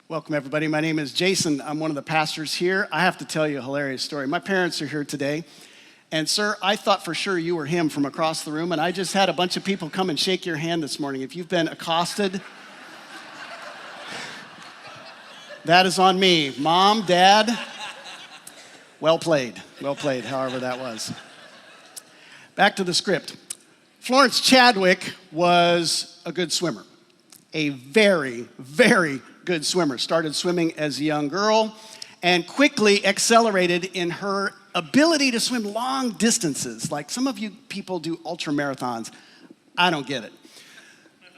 Welcome, everybody. My name is Jason. I'm one of the pastors here. I have to tell you a hilarious story. My parents are here today. And, sir, I thought for sure you were him from across the room, and I just had a bunch of people come and shake your hand this morning. If you've been accosted, that is on me. Mom, Dad, well played, however that was. Back to the script. Florence Chadwick was a good swimmer, a very, very good swimmer. Started swimming as a young girl and quickly accelerated in her ability to swim long distances. Like some of you people do ultra marathons. I don't get it.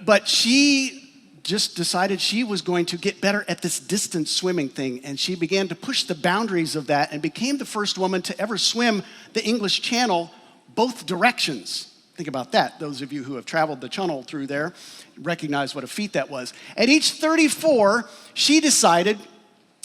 But she just decided she was going to get better at this distance swimming thing, and she began to push the boundaries of that and became the first woman to ever swim the English Channel both directions. Think about that. Those of you who have traveled the channel through there recognize what a feat that was. At age 34, she decided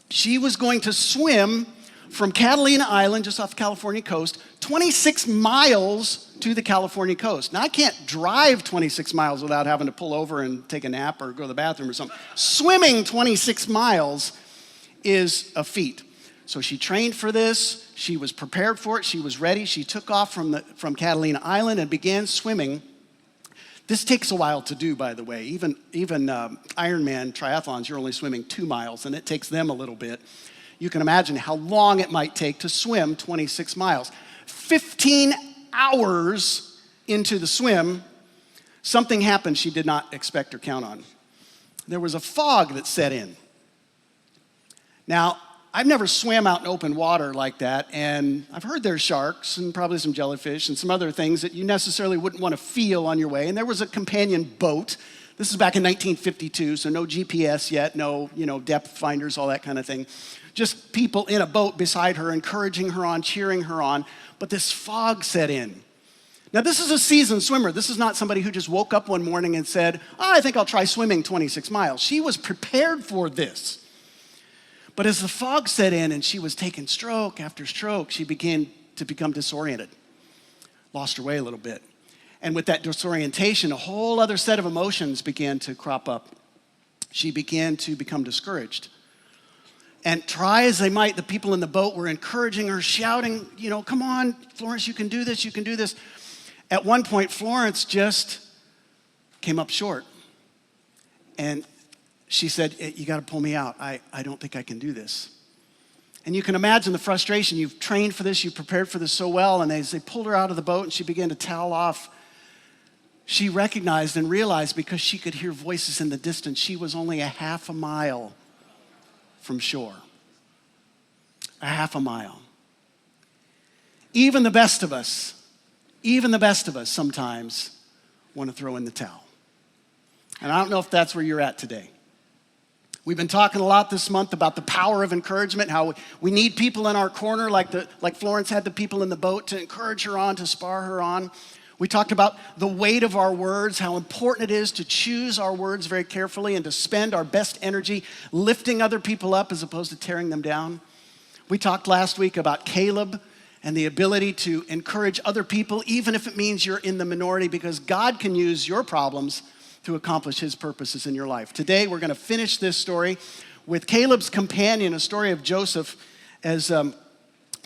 she was going to swim from Catalina Island, just off the California coast, 26 miles to the California coast. Now, I can't drive 26 miles without having to pull over and take a nap or go to the bathroom or something. Swimming 26 miles is a feat. So she trained for this. She was prepared for it. She was ready. She took off from Catalina Island and began swimming. This takes a while to do, by the way. Even Ironman triathlons, you're only swimming 2 miles, and it takes them a little bit. You can imagine how long it might take to swim 26 miles. 15 hours into the swim, something happened she did not expect or count on. There was a fog that set in. Now, I've never swam out in open water like that, and I've heard there's sharks and probably some jellyfish and some other things that you necessarily wouldn't want to feel on your way. And there was a companion boat. This is back in 1952, so no GPS yet, no, depth finders, all that kind of thing. Just people in a boat beside her, encouraging her on, cheering her on. But this fog set in. Now, this is a seasoned swimmer. This is not somebody who just woke up one morning and said, I think I'll try swimming 26 miles. She was prepared for this. But as the fog set in and she was taking stroke after stroke, she began to become disoriented, lost her way a little bit. And with that disorientation, a whole other set of emotions began to crop up. She began to become discouraged. And try as they might, the people in the boat were encouraging her, shouting, come on, Florence, you can do this, you can do this. At one point, Florence just came up short. And she said, you got to pull me out. I don't think I can do this. And you can imagine the frustration. You've trained for this. You've prepared for this so well. And as they pulled her out of the boat and she began to towel off, she recognized and realized, because she could hear voices in the distance, she was only a half a mile from shore. A half a mile. Even the best of us sometimes want to throw in the towel. And I don't know if that's where you're at today. We've been talking a lot this month about the power of encouragement, how we need people in our corner like Florence had the people in the boat to encourage her on, to spar her on. We talked about the weight of our words, how important it is to choose our words very carefully and to spend our best energy lifting other people up as opposed to tearing them down. We talked last week about Caleb and the ability to encourage other people, even if it means you're in the minority, because God can use your problems to accomplish his purposes in your life. Today, we're going to finish this story with Caleb's companion, a story of Joseph, as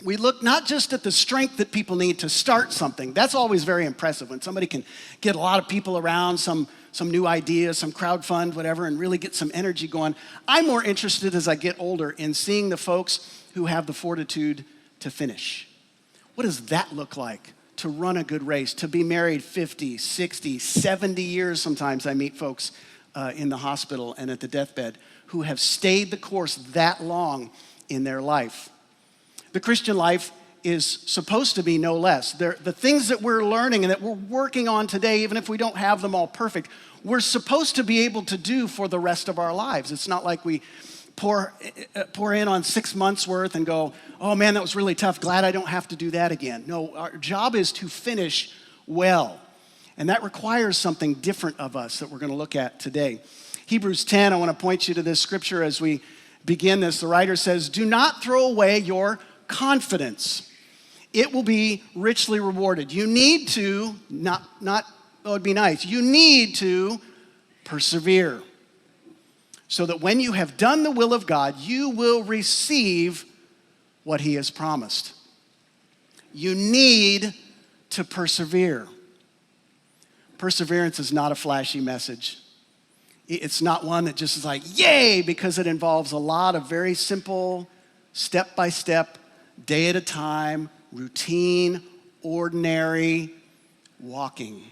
we look not just at the strength that people need to start something. That's always very impressive when somebody can get a lot of people around, some new idea, some crowd fund, whatever, and really get some energy going. I'm more interested as I get older in seeing the folks who have the fortitude to finish. What does that look like? To run a good race, to be married 50, 60, 70 years sometimes. I meet folks in the hospital and at the deathbed who have stayed the course that long in their life. The Christian life is supposed to be no less. The things that we're learning and that we're working on today, even if we don't have them all perfect, we're supposed to be able to do for the rest of our lives. It's not like we pour in on 6 months worth and go, oh man, that was really tough. Glad I don't have to do that again. No, our job is to finish well. And that requires something different of us that we're going to look at today. Hebrews 10, I want to point you to this scripture as we begin this. The writer says, do not throw away your confidence. It will be richly rewarded. You need to, it would be nice. You need to persevere. so that when you have done the will of God, you will receive what he has promised. You need to persevere. Perseverance is not a flashy message. It's not one that just is like, yay, because it involves a lot of very simple, step-by-step, day at a time, routine, ordinary walking.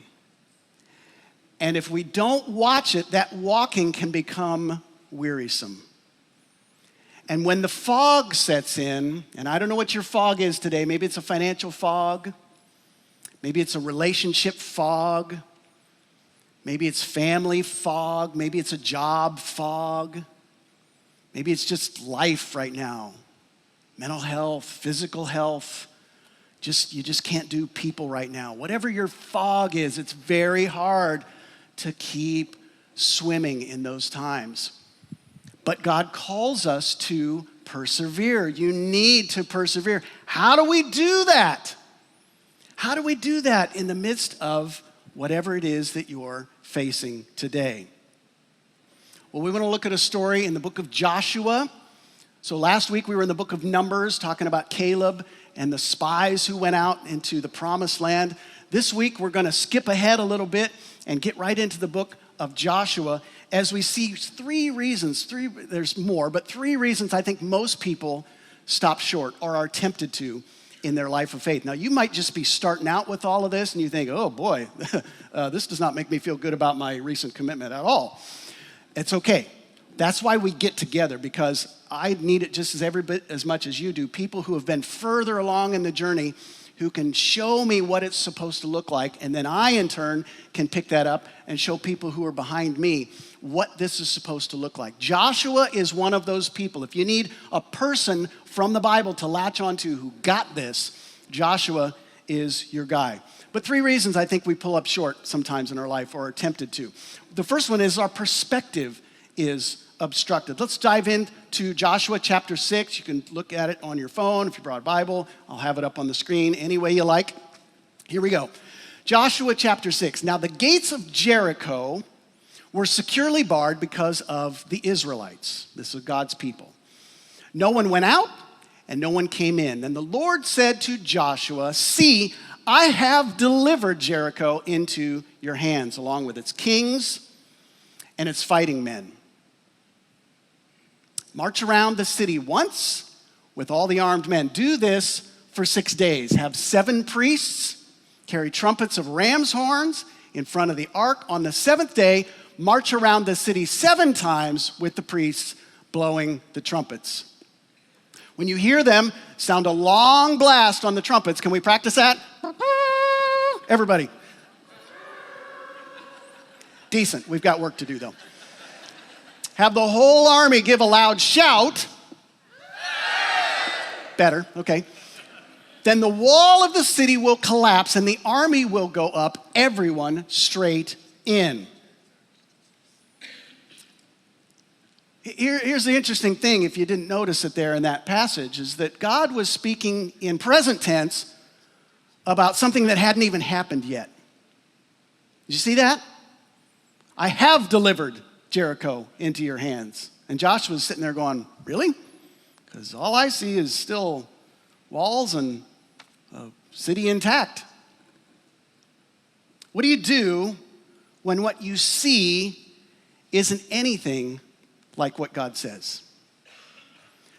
And if we don't watch it, that walking can become wearisome. And when the fog sets in, and I don't know what your fog is today, maybe it's a financial fog, maybe it's a relationship fog, maybe it's family fog, maybe it's a job fog, maybe it's just life right now, mental health, physical health, you just can't do people right now. Whatever your fog is, it's very hard to keep swimming in those times. But God calls us to persevere. You need to persevere. How do we do that? How do we do that in the midst of whatever it is that you're facing today? Well, we want to look at a story in the book of Joshua. So last week we were in the book of Numbers talking about Caleb and the spies who went out into the promised land. This week we're going to skip ahead a little bit and get right into the book of Joshua as we see there's more, but three reasons I think most people stop short or are tempted to in their life of faith. Now, you might just be starting out with all of this and you think, oh boy, this does not make me feel good about my recent commitment at all. It's okay. That's why we get together, because I need it just as every bit as much as you do. People who have been further along in the journey who can show me what it's supposed to look like, and then I, in turn, can pick that up and show people who are behind me what this is supposed to look like. Joshua is one of those people. If you need a person from the Bible to latch onto who got this, Joshua is your guy. But three reasons I think we pull up short sometimes in our life or are tempted to. The first one is our perspective is obstructed. Let's dive into Joshua chapter 6. You can look at it on your phone. If you brought a Bible, I'll have it up on the screen any way you like. Here we go. Joshua chapter 6. Now the gates of Jericho were securely barred because of the Israelites. This is God's people. No one went out and no one came in. And the Lord said to Joshua, see, I have delivered Jericho into your hands, along with its kings and its fighting men. March around the city once with all the armed men. Do this for 6 days. Have 7 priests carry trumpets of ram's horns in front of the ark. On the 7th day, march around the city 7 times with the priests blowing the trumpets. When you hear them, sound a long blast on the trumpets. Can we practice that? Everybody. Decent. We've got work to do, though. Have the whole army give a loud shout. Better, okay. Then the wall of the city will collapse and the army will go up, everyone straight in. Here's the interesting thing, if you didn't notice it there in that passage, is that God was speaking in present tense about something that hadn't even happened yet. Did you see that? I have delivered Jericho into your hands. And Joshua's sitting there going, really? Because all I see is still walls and a city intact. What do you do when what you see isn't anything like what God says?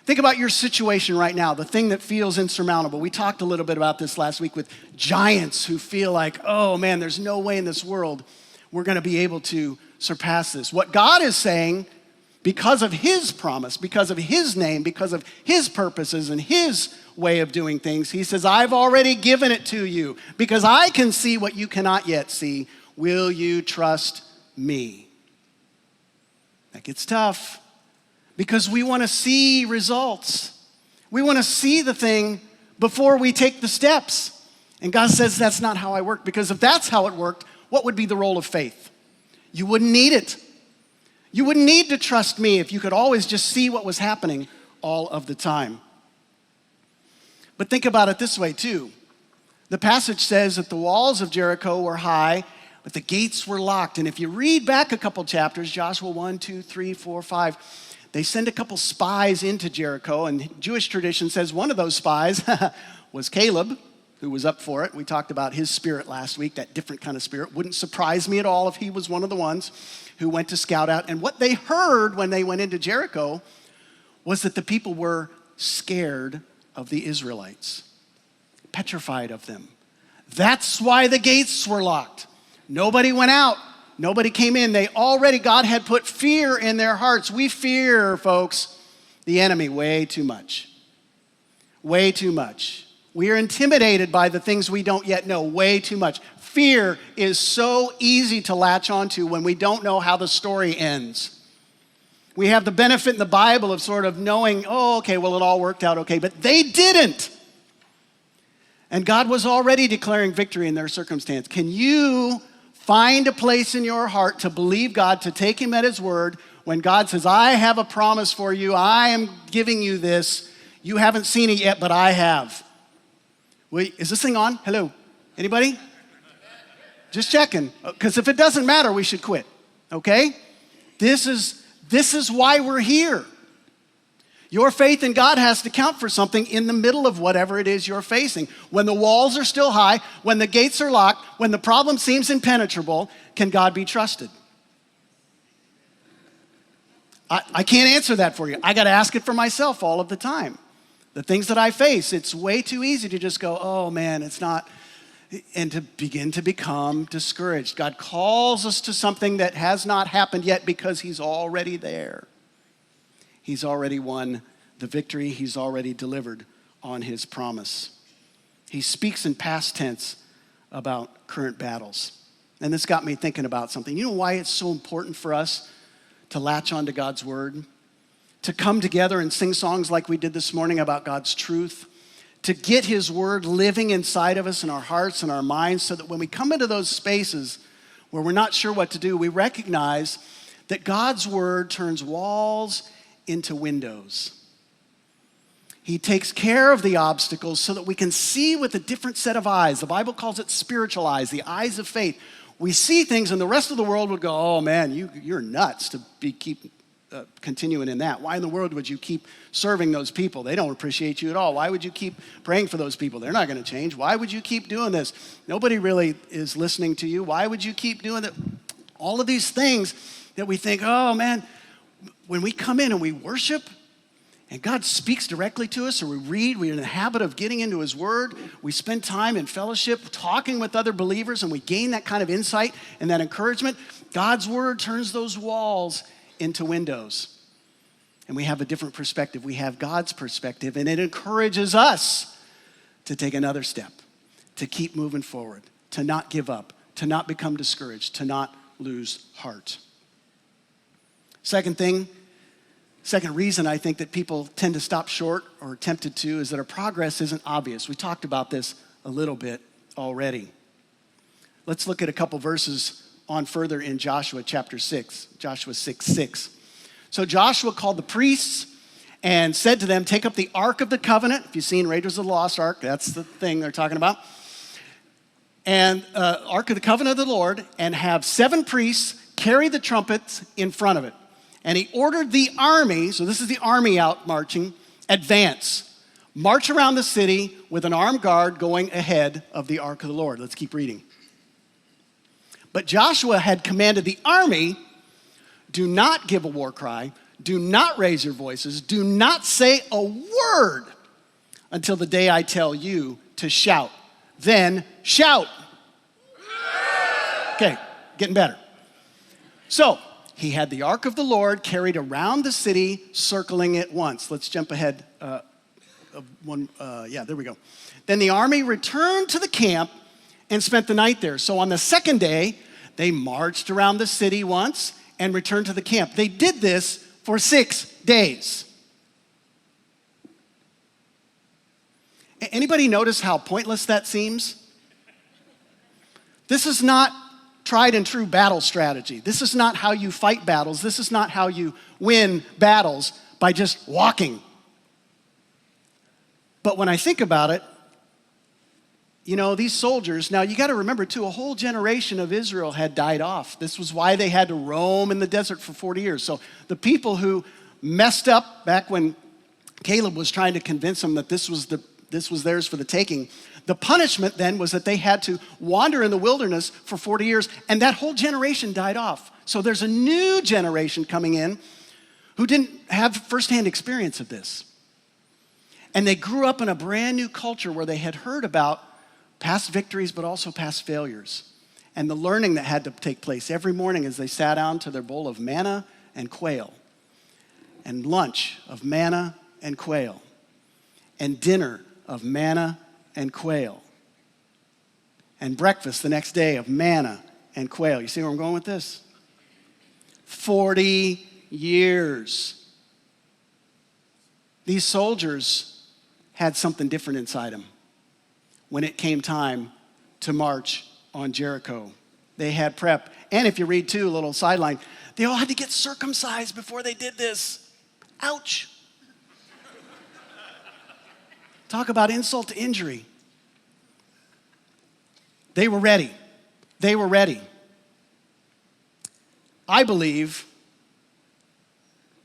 Think about your situation right now, the thing that feels insurmountable. We talked a little bit about this last week with giants who feel like, oh man, there's no way in this world we're going to be able to surpass this. What God is saying, because of his promise, because of his name, because of his purposes and his way of doing things, he says, I've already given it to you because I can see what you cannot yet see. Will you trust me? That gets tough because we want to see results. We want to see the thing before we take the steps. And God says, that's not how I work, because if that's how it worked, what would be the role of faith? You wouldn't need it. You wouldn't need to trust me if you could always just see what was happening all of the time. But think about it this way too. The passage says that the walls of Jericho were high, but the gates were locked. And if you read back a couple chapters, Joshua 1, 2, 3, 4, 5, they send a couple spies into Jericho, and Jewish tradition says one of those spies was Caleb, who was up for it. We talked about his spirit last week, that different kind of spirit. Wouldn't surprise me at all if he was one of the ones who went to scout out. And what they heard when they went into Jericho was that the people were scared of the Israelites, petrified of them. That's why the gates were locked. Nobody went out. Nobody came in. God had put fear in their hearts. We fear, folks, the enemy way too much. Way too much. We are intimidated by the things we don't yet know way too much. Fear is so easy to latch onto when we don't know how the story ends. We have the benefit in the Bible of sort of knowing, oh, okay, well, it all worked out okay, but they didn't. And God was already declaring victory in their circumstance. Can you find a place in your heart to believe God, to take him at his word, when God says, I have a promise for you, I am giving you this. You haven't seen it yet, but I have. Wait, is this thing on? Hello? Anybody? Just checking. Because if it doesn't matter, we should quit. Okay? This is why we're here. Your faith in God has to count for something in the middle of whatever it is you're facing. When the walls are still high, when the gates are locked, when the problem seems impenetrable, can God be trusted? I can't answer that for you. I got to ask it for myself all of the time. The things that I face, it's way too easy to just go, oh man, it's not, and to begin to become discouraged. God calls us to something that has not happened yet because he's already there. He's already won the victory. He's already delivered on his promise. He speaks in past tense about current battles. And this got me thinking about something. You know why it's so important for us to latch onto God's word? To come together and sing songs like we did this morning about God's truth, to get his word living inside of us in our hearts and our minds so that when we come into those spaces where we're not sure what to do, we recognize that God's word turns walls into windows. He takes care of the obstacles so that we can see with a different set of eyes. The Bible calls it spiritual eyes, the eyes of faith. We see things and the rest of the world would go, oh man, you're nuts to keep continuing in that. Why in the world would you keep serving those people? They don't appreciate you at all. Why would you keep praying for those people? They're not going to change. Why would you keep doing this? Nobody really is listening to you. Why would you keep doing that? All of these things that we think, oh man, when we come in and we worship and God speaks directly to us, or we read, we're in the habit of getting into his word, we spend time in fellowship talking with other believers, and we gain that kind of insight and that encouragement, God's word turns those walls into windows. And we have a different perspective. We have God's perspective, and it encourages us to take another step, to keep moving forward, to not give up, to not become discouraged, to not lose heart. Second reason I think that people tend to stop short or are tempted to is that our progress isn't obvious. We talked about this a little bit already. Let's look at a couple verses on further in Joshua chapter 6, Joshua 6:6. So Joshua called the priests and said to them, take up the Ark of the Covenant. If you've seen Raiders of the Lost Ark, that's the thing they're talking about. And Ark of the Covenant of the Lord, and have 7 priests carry the trumpets in front of it. And he ordered the army, so this is the army out marching, advance. March around the city with an armed guard going ahead of the Ark of the Lord. Let's keep reading. But Joshua had commanded the army, do not give a war cry, do not raise your voices, do not say a word until the day I tell you to shout. Then shout. Okay, getting better. So he had the Ark of the Lord carried around the city, circling it once. Let's jump ahead. There we go. Then the army returned to the camp and spent the night there. So on the second day, they marched around the city once and returned to the camp. They did this for 6 days. Anybody notice how pointless that seems? This is not tried and true battle strategy. This is not how you fight battles. This is not how you win battles, by just walking. But when I think about it, these soldiers, now you got to remember too, a whole generation of Israel had died off. This was why they had to roam in the desert for 40 years. So the people who messed up back when Caleb was trying to convince them that this was theirs for the taking, the punishment then was that they had to wander in the wilderness for 40 years, and that whole generation died off. So there's a new generation coming in who didn't have firsthand experience of this. And they grew up in a brand new culture where they had heard about past victories, but also past failures. And the learning that had to take place every morning as they sat down to their bowl of manna and quail, and lunch of manna and quail, and dinner of manna and quail, and breakfast the next day of manna and quail. You see where I'm going with this? 40 years. These soldiers had something different inside them when it came time to march on Jericho. They had prep. And if you read too, a little sideline, they all had to get circumcised before they did this. Ouch. Talk about insult to injury. They were ready. They were ready. I believe,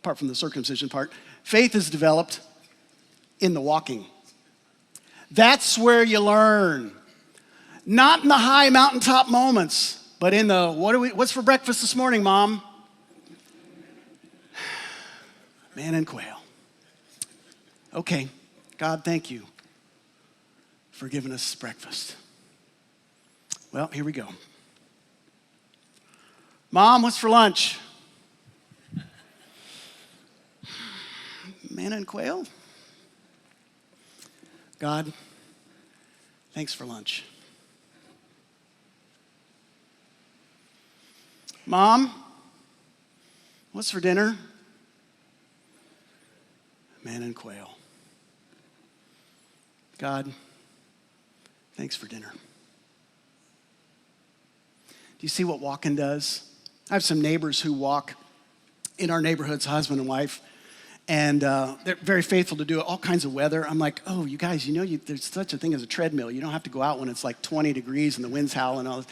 apart from the circumcision part, faith is developed in the walking. That's where you learn. Not in the high mountaintop moments, but in the, what's for breakfast this morning, Mom? Man and quail. Okay, God, thank you for giving us breakfast. Well, here we go. Mom, what's for lunch? Manna and quail? God, thanks for lunch. Mom, what's for dinner? Manna and quail. God, thanks for dinner. Do you see what walking does? I have some neighbors who walk in our neighborhoods, husband and wife, and they're very faithful to do it, all kinds of weather. I'm like, oh, you guys, there's such a thing as a treadmill. You don't have to go out when it's like 20 degrees and the wind's howling. All.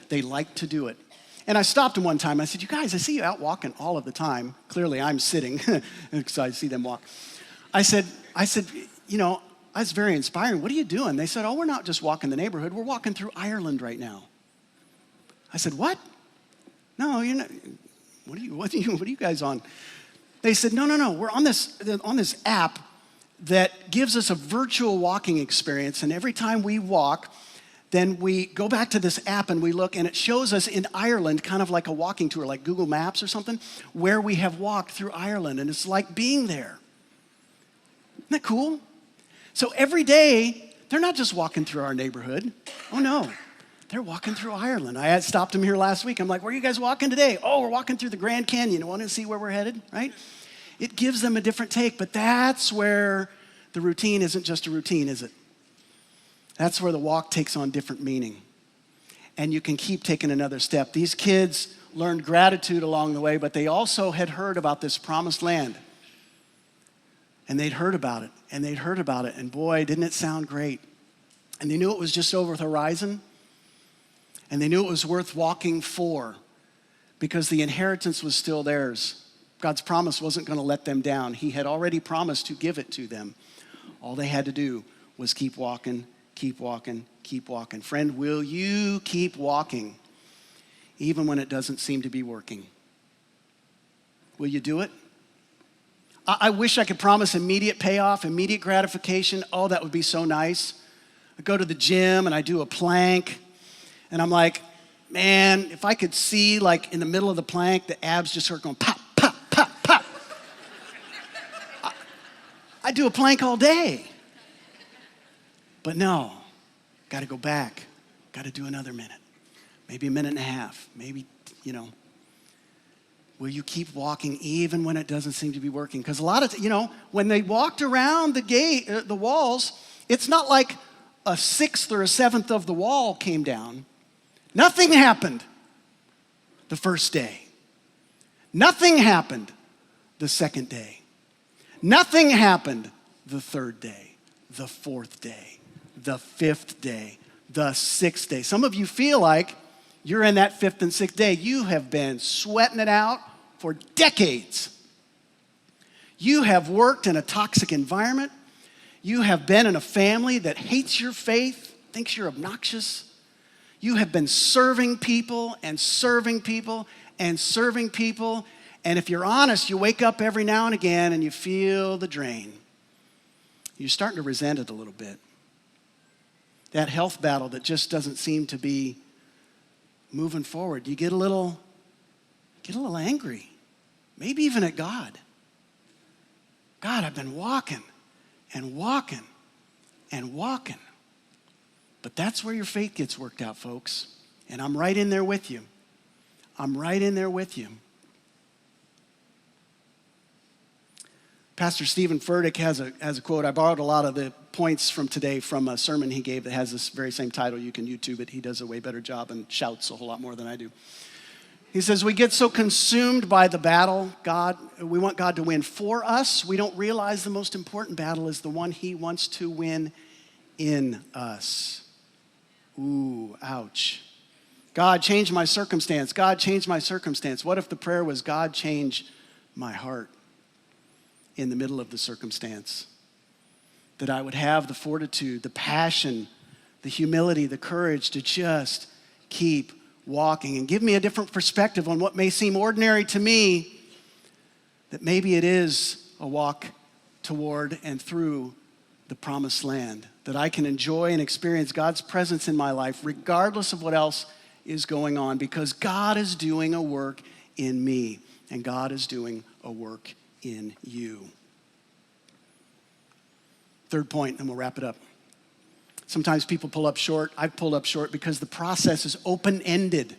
They like to do it. And I stopped them one time. I said, you guys, I see you out walking all of the time. Clearly, I'm sitting because I see them walk. I said, that's very inspiring. What are you doing? They said, oh, we're not just walking the neighborhood. We're walking through Ireland right now. I said, what? No, you're not. What are you guys on? They said, no. We're on this app that gives us a virtual walking experience. And every time we walk, then we go back to this app and we look, and it shows us in Ireland, kind of like a walking tour, like Google Maps or something, where we have walked through Ireland. And it's like being there. Isn't that cool? So every day, they're not just walking through our neighborhood. Oh, no. They're walking through Ireland. I had stopped them here last week. I'm like, where are you guys walking today? Oh, we're walking through the Grand Canyon. You want to see where we're headed, right? It gives them a different take, but that's where the routine isn't just a routine, is it? That's where the walk takes on different meaning. And you can keep taking another step. These kids learned gratitude along the way, but they also had heard about this promised land. And they'd heard about it, and they'd heard about it, and boy, didn't it sound great. And they knew it was just over the horizon, and they knew it was worth walking for because the inheritance was still theirs. God's promise wasn't going to let them down. He had already promised to give it to them. All they had to do was keep walking, keep walking, keep walking. Friend, will you keep walking even when it doesn't seem to be working? Will you do it? I wish I could promise immediate payoff, immediate gratification. Oh, that would be so nice. I go to the gym and I do a plank, and I'm like, man, if I could see, like, in the middle of the plank, the abs just start going pop, pop, pop, pop. I do a plank all day. But no, got to go back. Got to do another minute, maybe a minute and a half, maybe, Will you keep walking even when it doesn't seem to be working? Because a lot of, when they walked around the walls, it's not like a sixth or a seventh of the wall came down. Nothing happened the first day. Nothing happened the second day. Nothing happened the third day, the fourth day, the fifth day, the sixth day. Some of you feel like you're in that fifth and sixth day. You have been sweating it out for decades. You have worked in a toxic environment. You have been in a family that hates your faith, thinks you're obnoxious. You have been serving people and serving people and serving people. And if you're honest, you wake up every now and again and you feel the drain. You're starting to resent it a little bit. That health battle that just doesn't seem to be moving forward. You get a little angry, maybe even at God. God, I've been walking and walking and walking. But that's where your faith gets worked out, folks. And I'm right in there with you. I'm right in there with you. Pastor Stephen Furtick has a quote. I borrowed a lot of the points from today from a sermon he gave that has this very same title. You can YouTube it. He does a way better job and shouts a whole lot more than I do. He says, we get so consumed by the battle, we want God to win for us. We don't realize the most important battle is the one he wants to win in us. Ooh, ouch. God, change my circumstance. God, change my circumstance. What if the prayer was, God, change my heart in the middle of the circumstance? That I would have the fortitude, the passion, the humility, the courage to just keep walking and give me a different perspective on what may seem ordinary to me, that maybe it is a walk toward and through the promised land, that I can enjoy and experience God's presence in my life regardless of what else is going on, because God is doing a work in me and God is doing a work in you. Third point, and we'll wrap it up. Sometimes people pull up short. I've pulled up short because the process is open-ended.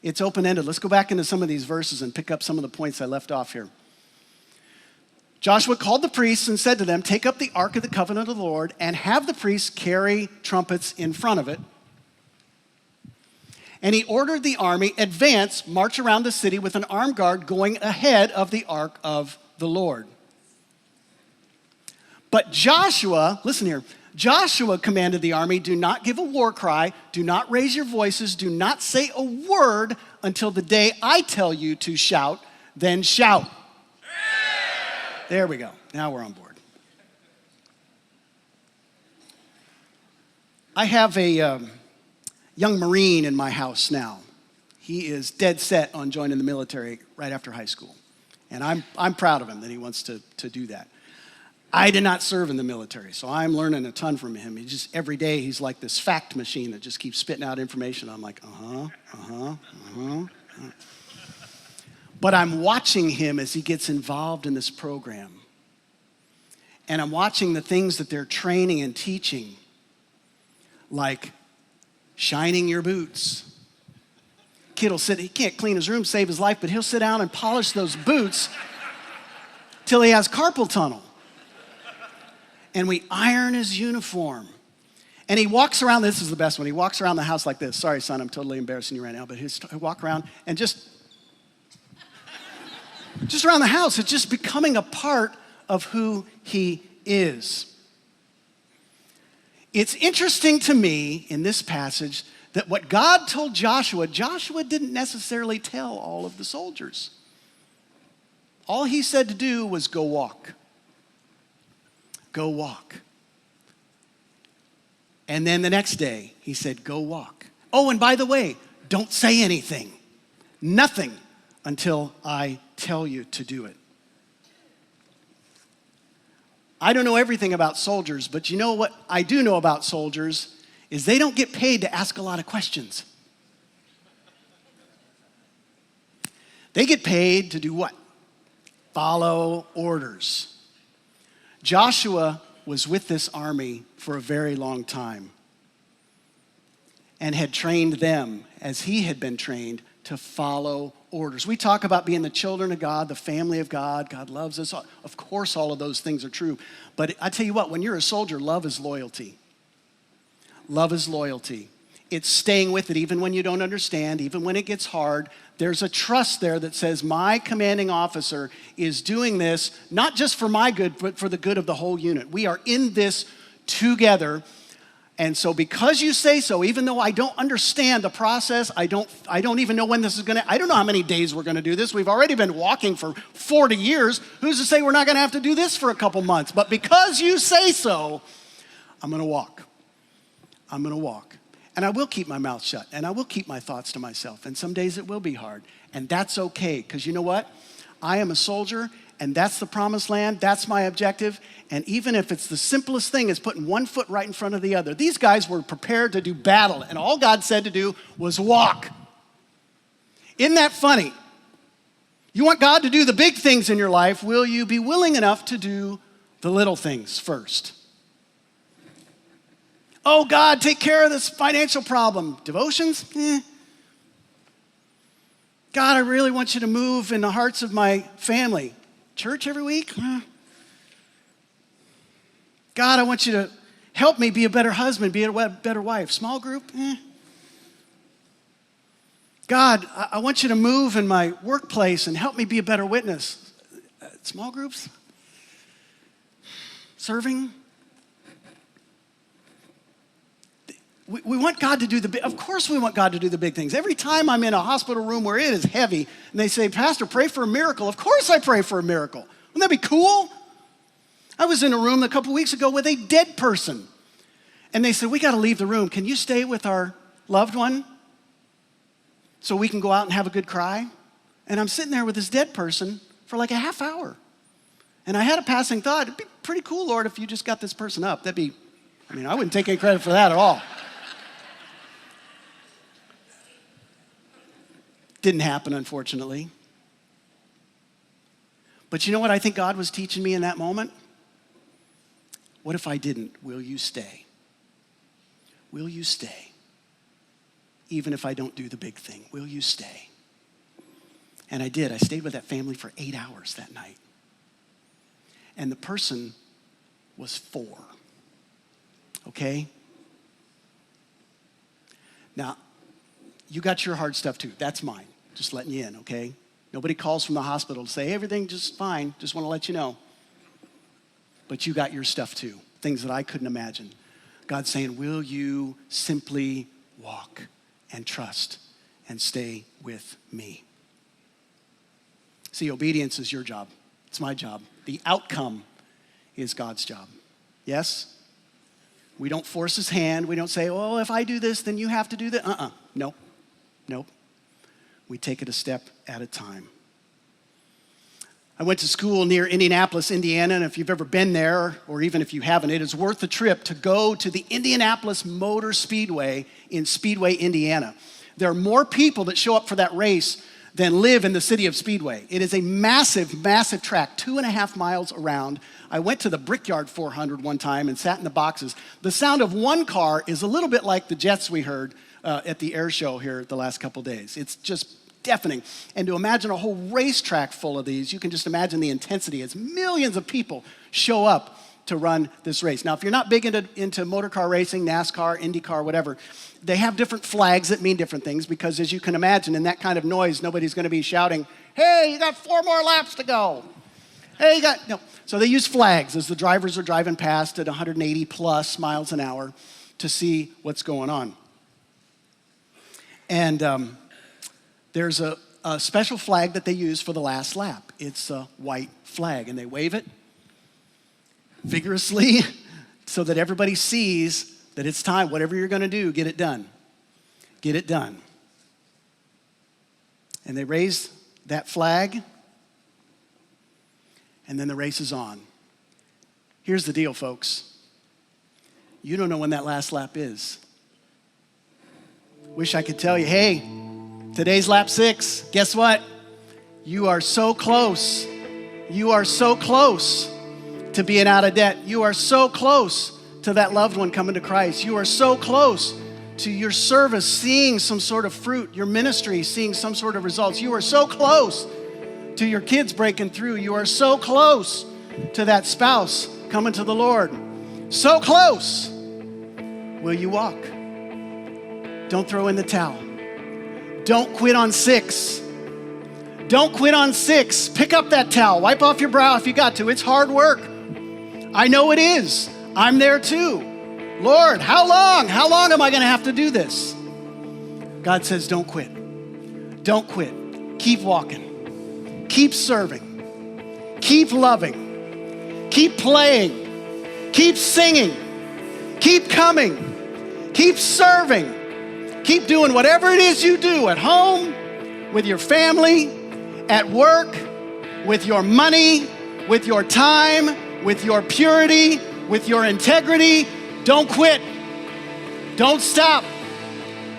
It's open-ended. Let's go back into some of these verses and pick up some of the points I left off here. Joshua called the priests and said to them, take up the ark of the covenant of the Lord and have the priests carry trumpets in front of it. And he ordered the army, advance, march around the city with an armed guard going ahead of the ark of the Lord. But Joshua, listen here, Joshua commanded the army, do not give a war cry, do not raise your voices, do not say a word until the day I tell you to shout, then shout. There we go. Now we're on board. I have a young Marine in my house now. He is dead set on joining the military right after high school. And I'm proud of him that he wants to do that. I did not serve in the military, so I'm learning a ton from him. He just, every day, he's like this fact machine that just keeps spitting out information. I'm like, But I'm watching him as he gets involved in this program. And I'm watching the things that they're training and teaching, like shining your boots. Kid will sit, he can't clean his room, save his life, but he'll sit down and polish those boots till he has carpal tunnel. And we iron his uniform. And he walks around, this is the best one, he walks around the house like this. Sorry, son, I'm totally embarrassing you right now, but he'll walk around and just around the house, it's just becoming a part of who he is. It's interesting to me in this passage that what God told Joshua, Joshua didn't necessarily tell all of the soldiers. All he said to do was go walk. Go walk. And then the next day, he said, go walk. Oh, and by the way, don't say anything. Nothing until I tell you to do it. I don't know everything about soldiers, but you know what I do know about soldiers is they don't get paid to ask a lot of questions. They get paid to do what? Follow orders. Joshua was with this army for a very long time and had trained them as he had been trained to follow orders. We talk about being the children of God, the family of God. God loves us. Of course, all of those things are true. But I tell you what, when you're a soldier, love is loyalty. Love is loyalty. It's staying with it even when you don't understand, even when it gets hard. There's a trust there that says my commanding officer is doing this not just for my good, but for the good of the whole unit. We are in this together. And so because you say so, even though I don't understand the process, I don't even know when this is I don't know how many days we're gonna do this. We've already been walking for 40 years. Who's to say we're not gonna have to do this for a couple months? But because you say so, I'm gonna walk. I'm gonna walk. And I will keep my mouth shut, and I will keep my thoughts to myself. And some days it will be hard, and that's okay, because you know what? I am a soldier, and that's the promised land, that's my objective, and even if it's the simplest thing is putting one foot right in front of the other. These guys were prepared to do battle, and all God said to do was walk. Isn't that funny? You want God to do the big things in your life, will you be willing enough to do the little things first? Oh, God, take care of this financial problem. Devotions? God, I really want you to move in the hearts of my family. Church every week? God, I want you to help me be a better husband, be a better wife. Small group? God, I want you to move in my workplace and help me be a better witness. Small groups? Serving? We want God to do of course we want God to do the big things. Every time I'm in a hospital room where it is heavy and they say, Pastor, pray for a miracle. Of course I pray for a miracle. Wouldn't that be cool? I was in a room a couple weeks ago with a dead person. And they said, we got to leave the room. Can you stay with our loved one so we can go out and have a good cry? And I'm sitting there with this dead person for like a half hour. And I had a passing thought, it'd be pretty cool, Lord, if you just got this person up. I wouldn't take any credit for that at all. Didn't happen, unfortunately. But you know what I think God was teaching me in that moment? What if I didn't? Will you stay? Will you stay? Even if I don't do the big thing, will you stay? And I did. I stayed with that family for 8 hours that night. And the person was 4. Okay? Now, you got your hard stuff too. That's mine. Just letting you in, okay? Nobody calls from the hospital to say, everything just fine. Just want to let you know. But you got your stuff too. Things that I couldn't imagine. God's saying, will you simply walk and trust and stay with me? See, obedience is your job. It's my job. The outcome is God's job. Yes? We don't force his hand. We don't say, oh, if I do this, then you have to do that. Nope. We take it a step at a time. I went to school near Indianapolis, Indiana, and if you've ever been there, or even if you haven't, it is worth the trip to go to the Indianapolis Motor Speedway in Speedway, Indiana. There are more people that show up for that race than live in the city of Speedway. It is a massive, massive track, 2.5 miles around. I went to the Brickyard 400 one time and sat in the boxes. The sound of one car is a little bit like the jets we heard at the air show here the last couple days. It's just deafening. And to imagine a whole racetrack full of these, you can just imagine the intensity as millions of people show up to run this race. Now, if you're not big into motor car racing, NASCAR, IndyCar, whatever, they have different flags that mean different things because, as you can imagine, in that kind of noise, nobody's going to be shouting, hey, you got 4 more laps to go. Hey, no. So they use flags as the drivers are driving past at 180 plus miles an hour to see what's going on. And there's a special flag that they use for the last lap. It's a white flag, and they wave it vigorously so that everybody sees that it's time. Whatever you're going to do, get it done. Get it done. And they raise that flag, and then the race is on. Here's the deal, folks. You don't know when that last lap is. Wish I could tell you, hey, today's lap 6. Guess what? You are so close. You are so close to being out of debt. You are so close to that loved one coming to Christ. You are so close to your service seeing some sort of fruit, your ministry seeing some sort of results. You are so close to your kids breaking through. You are so close to that spouse coming to the Lord. So close. Will you walk? Don't throw in the towel. Don't quit on 6. Don't quit on 6. Pick up that towel. Wipe off your brow if you got to. It's hard work. I know it is. I'm there too. Lord, how long? How long am I going to have to do this? God says, don't quit. Don't quit. Keep walking. Keep serving. Keep loving. Keep playing. Keep singing. Keep coming. Keep serving. Keep doing whatever it is you do at home, with your family, at work, with your money, with your time, with your purity, with your integrity. Don't quit. Don't stop.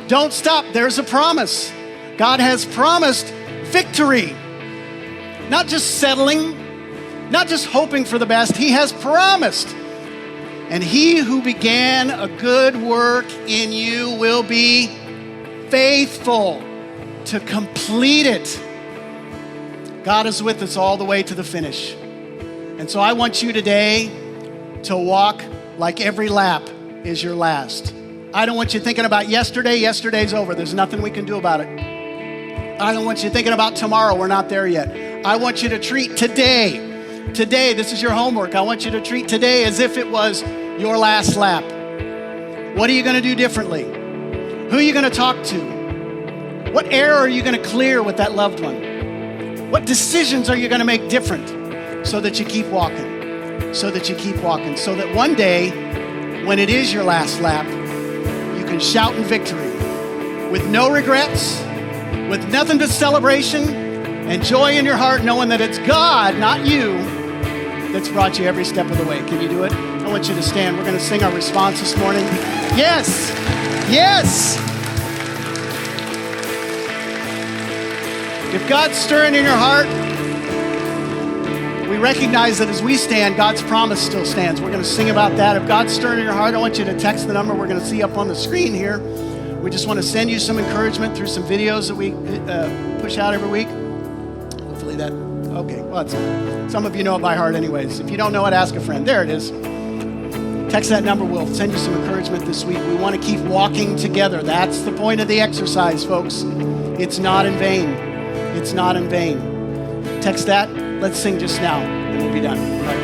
Don't stop. There's a promise. God has promised victory. Not just settling, not just hoping for the best. He has promised. And he who began a good work in you will be faithful to complete it. God is with us all the way to the finish. And so I want you today to walk like every lap is your last. I don't want you thinking about yesterday. Yesterday's over. There's nothing we can do about it. I don't want you thinking about tomorrow. We're not there yet. I want you to treat today. Today, this is your homework. I want you to treat today as if it was your last lap. What are you going to do differently? Who are you going to talk to? What error are you going to clear with that loved one? What decisions are you going to make different so that you keep walking? So that you keep walking. So that one day, when it is your last lap, you can shout in victory with no regrets, with nothing but celebration and joy in your heart, knowing that it's God, not you, that's brought you every step of the way. Can you do it? I want you to stand. We're going to sing our response this morning. Yes. Yes. If God's stirring in your heart, we recognize that as we stand, God's promise still stands. We're going to sing about that. If God's stirring in your heart, I want you to text the number we're going to see up on the screen here. We just want to send you some encouragement through some videos that we push out every week. Hopefully that, okay, well, some of you know it by heart anyways. If you don't know it, ask a friend. There it is. Text that number. We'll send you some encouragement this week. We want to keep walking together. That's the point of the exercise, folks. It's not in vain. It's not in vain. Text that. Let's sing just now, and we'll be done. All right.